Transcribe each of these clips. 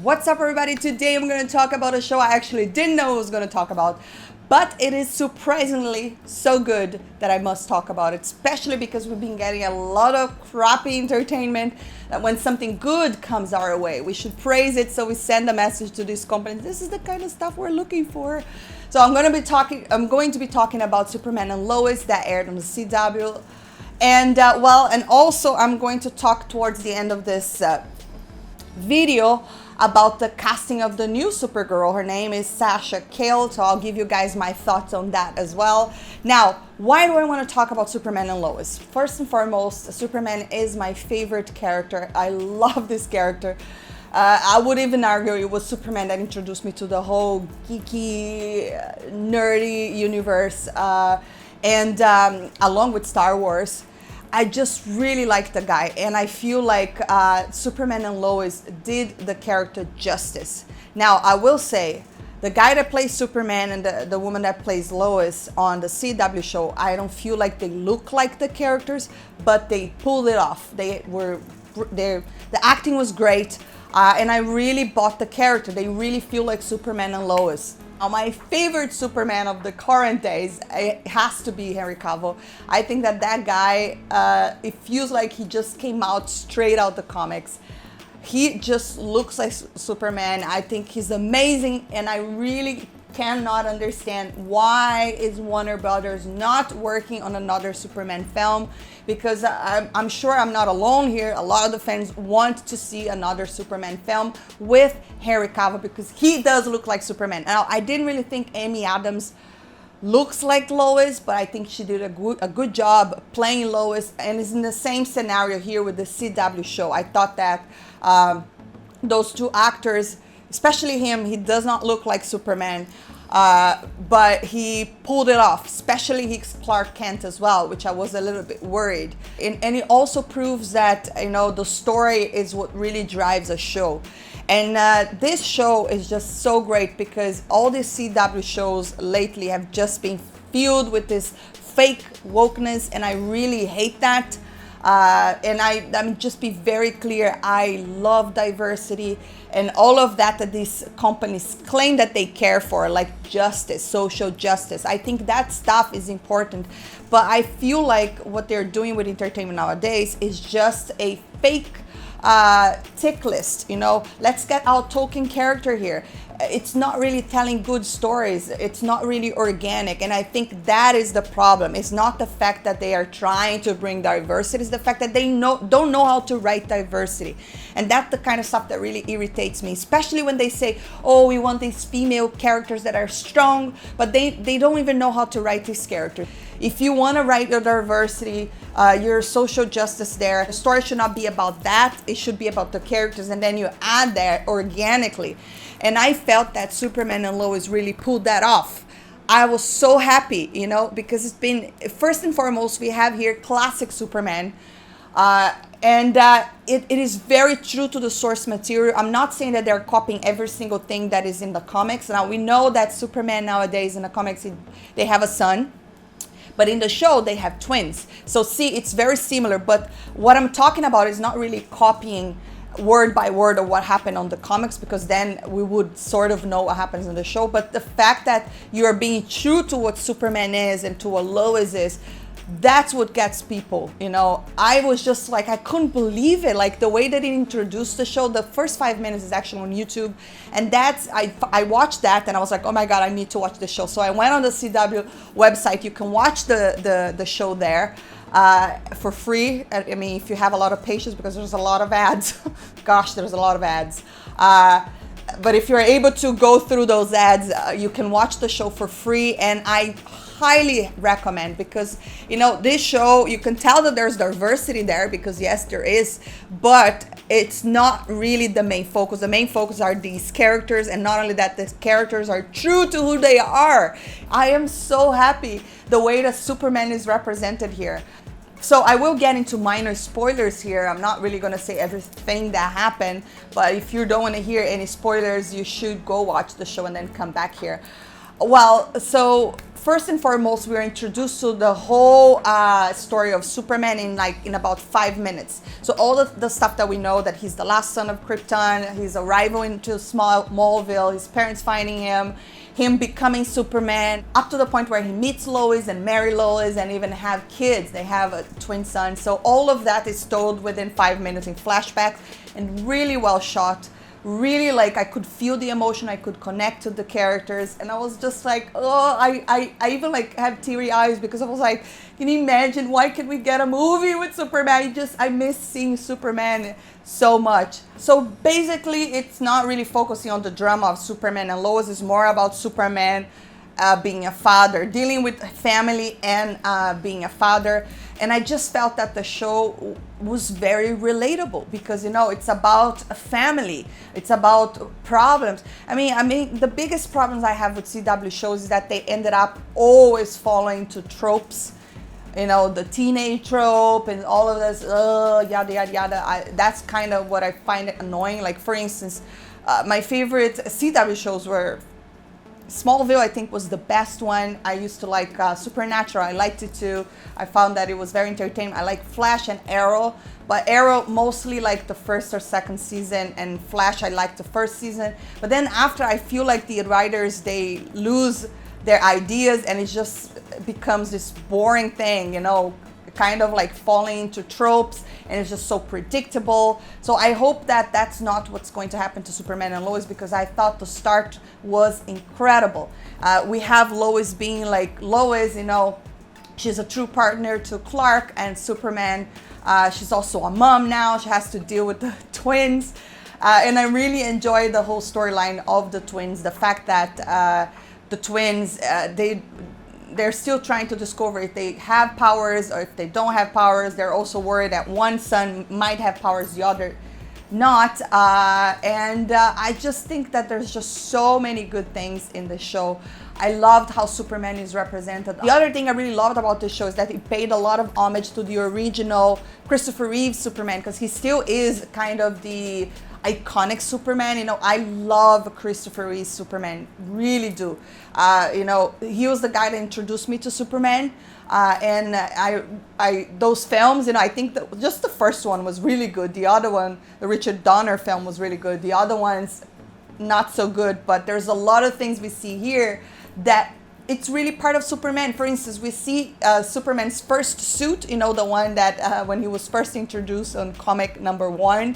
What's up, everybody? Today I'm going to talk about a show I actually didn't know I was going to talk about, but it is surprisingly so good that I must talk about it, especially because we've been getting a lot of crappy entertainment. That when something good comes our way, we should praise it, so we send a message to these companies. This is the kind of stuff we're looking for. So I'm going to be talking about Superman and Lois that aired on the CW. And and also I'm going to talk towards the end of this video about the casting of the new Supergirl. Her name is Sasha Cale, so I'll give you guys my thoughts on that as well. Now, why do I want to talk about Superman and Lois? First and foremost, Superman is my favorite character. I love this character. I would even argue it was Superman that introduced me to the whole geeky, nerdy universe, along with Star Wars. I just really like the guy, and I feel like Superman and Lois did the character justice. Now, I will say, the guy that plays Superman and the woman that plays Lois on the CW show, I don't feel like they look like the characters, but they pulled it off. The acting was great, and I really bought the character. They really feel like Superman and Lois. Now, my favorite Superman of the current days, it has to be Henry Cavill. I think that guy, it feels like he just came out straight out the comics. He just looks like Superman. I think he's amazing, and I really cannot understand why is Warner Brothers not working on another Superman film, because I'm sure I'm not alone here. A lot of the fans want to see another Superman film with Henry Cavill because he does look like Superman. Now, I didn't really think Amy Adams looks like Lois, but I think she did a good job playing Lois, and is in the same scenario here with the CW show. I thought that those two actors, especially him, he does not look like Superman, but he pulled it off, especially his Clark Kent as well, which I was a little bit worried. And it also proves that, you know, the story is what really drives a show. And this show is just so great because all these CW shows lately have just been filled with this fake wokeness, and I really hate that. And I mean, just be very clear, I love diversity and all of that these companies claim that they care for, like justice, social justice. I think that stuff is important, but I feel like what they're doing with entertainment nowadays is just a fake tick list. You know, let's get our token character here. It's not really telling good stories. It's not really organic, and I think that is the problem. It's not the fact that they are trying to bring diversity, it's the fact that they don't know how to write diversity. And that's the kind of stuff that really irritates me, especially when they say, oh, we want these female characters that are strong, but they don't even know how to write these characters. If you want to write your diversity, your social justice there, the story should not be about that. It should be about the characters, and then you add that organically. And I felt that Superman and Lois really pulled that off. I was so happy, you know, because it's been, first and foremost, we have here classic Superman. It is very true to the source material. I'm not saying that they're copying every single thing that is in the comics. Now, we know that Superman nowadays in the comics, they have a son. But in the show, they have twins. So see, it's very similar. But what I'm talking about is not really copying word by word of what happened on the comics, because then we would sort of know what happens in the show. But the fact that you're being true to what Superman is and to what Lois is, that's what gets people, you know. I was just like, I couldn't believe it. Like the way that it introduced the show, the first 5 minutes is actually on YouTube. And I watched that and I was like, oh my God, I need to watch the show. So I went on the CW website. You can watch the show there for free. I mean, if you have a lot of patience, because there's a lot of ads. Gosh, there's a lot of ads. But if you're able to go through those ads, you can watch the show for free. And I highly recommend, because, you know, this show, you can tell that there's diversity there, because yes, there is, but it's not really the main focus. The main focus are these characters, and not only that, the characters are true to who they are. I am so happy the way that Superman is represented here. So I will get into minor spoilers here. I'm not really going to say everything that happened, but if you don't want to hear any spoilers, you should go watch the show and then come back here. Well, so first and foremost, we are introduced to the whole story of Superman in about 5 minutes. So all the stuff that we know, that he's the last son of Krypton, his arrival into Smallville, his parents finding him becoming Superman, up to the point where he meets Lois and marry Lois and even have kids. They have a twin son. So all of that is told within 5 minutes in flashbacks and really well shot. Really, like, I could feel the emotion, I could connect to the characters, and I was just like, oh, I even like have teary eyes, because I was like, can you imagine, why can't we get a movie with Superman? I miss seeing Superman so much. So basically, it's not really focusing on the drama of Superman and Lois. It's more about Superman being a father, dealing with family and being a father. And I just felt that the show was very relatable, because, you know, it's about a family. It's about problems. I mean, the biggest problems I have with CW shows is that they ended up always falling into tropes. You know, the teenage trope and all of this, yada, yada, yada. That's kind of what I find it annoying. Like, for instance, my favorite CW shows were Smallville, I think, was the best one. I used to like Supernatural. I liked it too. I found that it was very entertaining. I like Flash and Arrow, but Arrow mostly like the first or second season, and Flash I liked the first season. But then after, I feel like the writers, they lose their ideas and it just becomes this boring thing, you know, kind of like falling into tropes, and it's just so predictable. So I hope that that's not what's going to happen to Superman and Lois, because I thought the start was incredible. We have Lois being like Lois, you know, she's a true partner to Clark and Superman. She's also a mom now. She has to deal with the twins. And I really enjoy the whole storyline of the twins. The fact that the twins, they're still trying to discover if they have powers or if they don't have powers. They're also worried that one son might have powers, the other not. I just think that there's just so many good things in the show. I loved how Superman is represented. The other thing I really loved about this show is that it paid a lot of homage to the original Christopher Reeve Superman, because he still is kind of the iconic Superman. You know, I love Christopher Reeve Superman, really do. You know, he was the guy that introduced me to Superman. And those films, you know, I think that just the first one was really good. The other one, the Richard Donner film, was really good. The other ones, not so good. But there's a lot of things we see here that it's really part of Superman. For instance, we see Superman's first suit, you know, the one that when he was first introduced on comic number 1.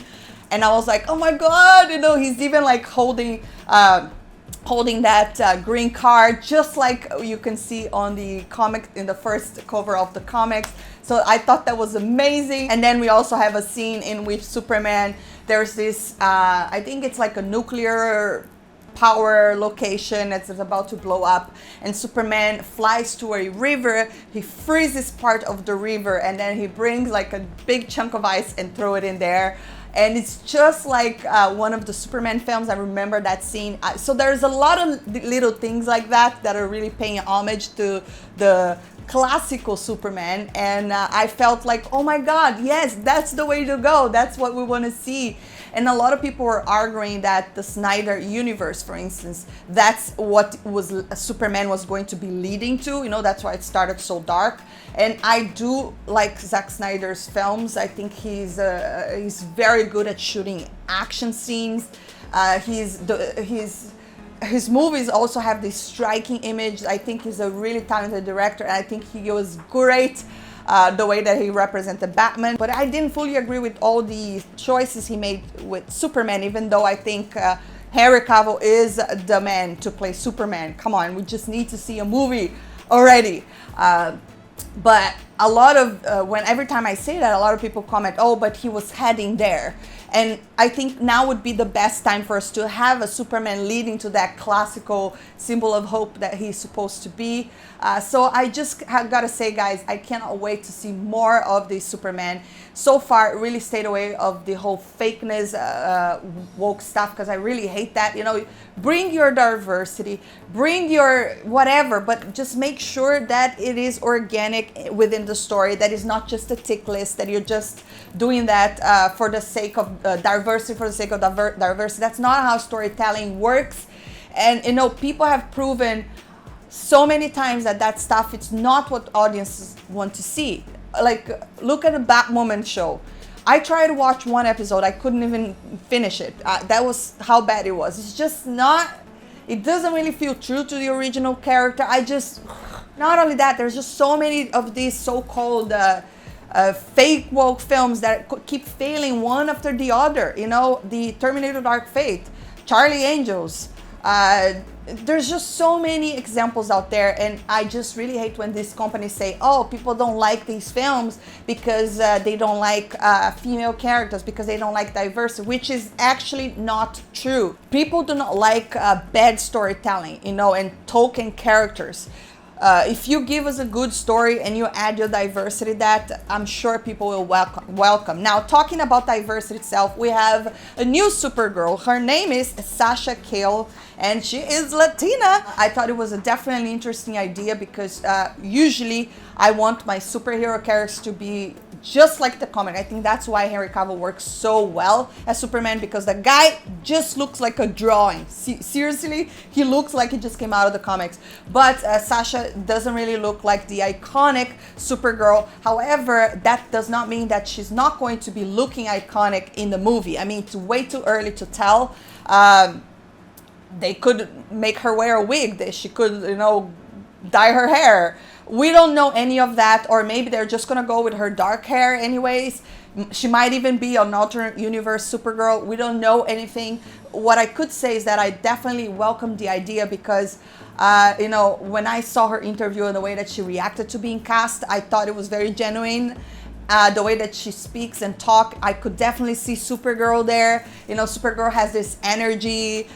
And I was like, oh my God, you know, he's even like holding that green card, just like you can see on the comic, in the first cover of the comics. So I thought that was amazing. And then we also have a scene in which Superman, there's this, I think it's like a nuclear power location that's about to blow up, and Superman flies to a river. He freezes part of the river, and then he brings like a big chunk of ice and throw it in there. And it's just like one of the Superman films. I remember that scene. So there's a lot of little things like that that are really paying homage to the classical Superman. And I felt like, oh my God, yes, that's the way to go. That's what we want to see. And a lot of people were arguing that the Snyder universe, for instance, that's what Superman was going to be leading to. You know, that's why it started so dark. And I do like Zack Snyder's films. I think he's very good at shooting action scenes. His movies also have this striking image. I think he's a really talented director, and I think he was great the way that he represented Batman. But I didn't fully agree with all the choices he made with Superman, even though I think Henry Cavill is the man to play Superman. Come on, we just need to see a movie already. But a lot of, every time I say that, a lot of people comment, oh, but he was heading there. And I think now would be the best time for us to have a Superman leading to that classical symbol of hope that he's supposed to be. So I just gotta say, guys, I cannot wait to see more of the Superman. So far, really stayed away of the whole fakeness, woke stuff, because I really hate that. You know, bring your diversity, bring your whatever, but just make sure that it is organic within the story, that is not just a tick list, that you're just doing that for the sake of diversity, for the sake of diversity. That's not how storytelling works. And, you know, people have proven so many times that stuff, it's not what audiences want to see. Like, look at the Batwoman show. I tried to watch one episode, I couldn't even finish it. That was how bad it was. It's just not, it doesn't really feel true to the original character. Not only that, there's just so many of these so-called fake woke films that keep failing one after the other. You know, the Terminator Dark Fate, Charlie Angels. There's just so many examples out there, and I just really hate when these companies say, oh, people don't like these films because they don't like female characters, because they don't like diversity, which is actually not true. People do not like bad storytelling, you know, and token characters. If you give us a good story and you add your diversity, that I'm sure people will welcome. Now, talking about diversity itself, we have a new Supergirl. Her name is Sasha Cale, and she is Latina. I thought it was a definitely interesting idea because usually I want my superhero characters to be just like the comic. I think that's why Henry Cavill works so well as Superman, because the guy just looks like a drawing. Seriously, he looks like he just came out of the comics. But Sasha doesn't really look like the iconic Supergirl. However, that does not mean that she's not going to be looking iconic in the movie. I mean, it's way too early to tell. They could make her wear a wig. She could, you know, dye her hair. We don't know any of that, or maybe they're just gonna go with her dark hair anyways. She might even be an alternate universe Supergirl. We don't know anything. What I could say is that I definitely welcome the idea because, you know, when I saw her interview and the way that she reacted to being cast, I thought it was very genuine. The way that she speaks and talk, I could definitely see Supergirl there. You know, Supergirl has this energy.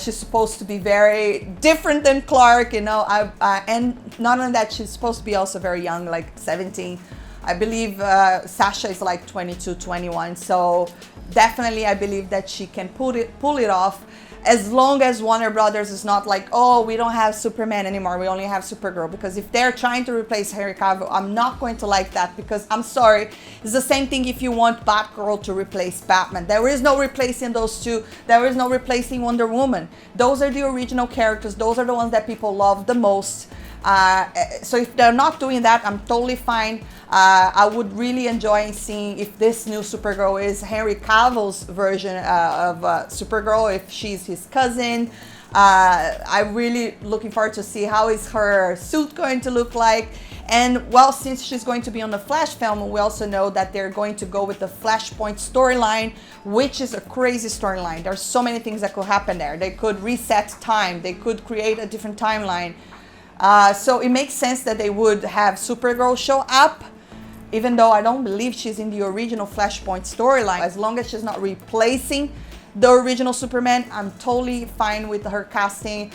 She's supposed to be very different than Clark, you know. And not only that, she's supposed to be also very young, like 17. I believe Sasha is like 22, 21. So definitely I believe that she can pull it off, as long as Warner Brothers is not like, oh, we don't have Superman anymore, we only have Supergirl. Because if they're trying to replace Henry Cavill, I'm not going to like that, because I'm sorry, it's the same thing if you want Batgirl to replace Batman. There is no replacing those two. There is no replacing Wonder Woman. Those are the original characters. Those are the ones that people love the most. So if they're not doing that, I'm totally fine. I would really enjoy seeing if this new Supergirl is Henry Cavill's version of Supergirl, if she's his cousin. I'm really looking forward to see how is her suit going to look like. And well, since she's going to be on the Flash film, we also know that they're going to go with the Flashpoint storyline, which is a crazy storyline. There's so many things that could happen there. They could reset time. They could create a different timeline. So it makes sense that they would have Supergirl show up, even though I don't believe she's in the original Flashpoint storyline. As long as she's not replacing the original Superman, I'm totally fine with her casting.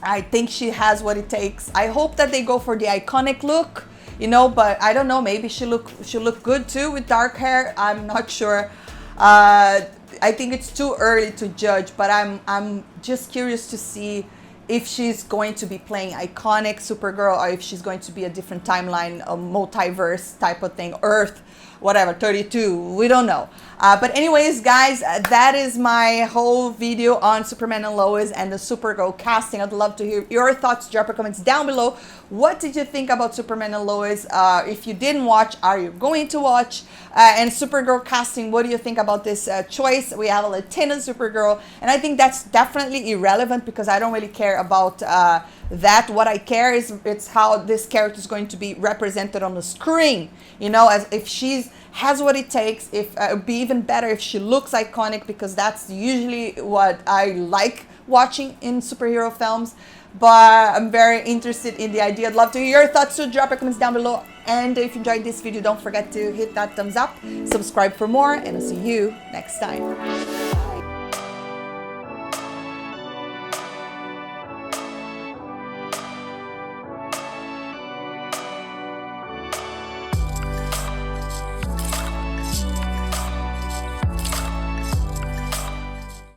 I think she has what it takes. I hope that they go for the iconic look, you know, but I don't know, maybe she'll look good too with dark hair. I'm not sure. I think it's too early to judge, but I'm just curious to see if she's going to be playing iconic Supergirl, or if she's going to be a different timeline, a multiverse type of thing, Earth, whatever, 32, we don't know. But anyways, guys, that is my whole video on Superman and Lois and the Supergirl casting. I'd love to hear your thoughts. Drop your comments down below. What did you think about Superman and Lois? If you didn't watch, are you going to watch? And Supergirl casting, what do you think about this choice? We have a Latina Supergirl, and I think that's definitely irrelevant because I don't really care about that. What I care is it's how this character is going to be represented on the screen. You know, as if she's has what it takes. If it would be even better if she looks iconic, because that's usually what I like watching in superhero films. But I'm very interested in the idea. I'd love to hear your thoughts, so drop your comments down below. And if you enjoyed this video, don't forget to hit that thumbs up, subscribe for more, and I'll see you next time.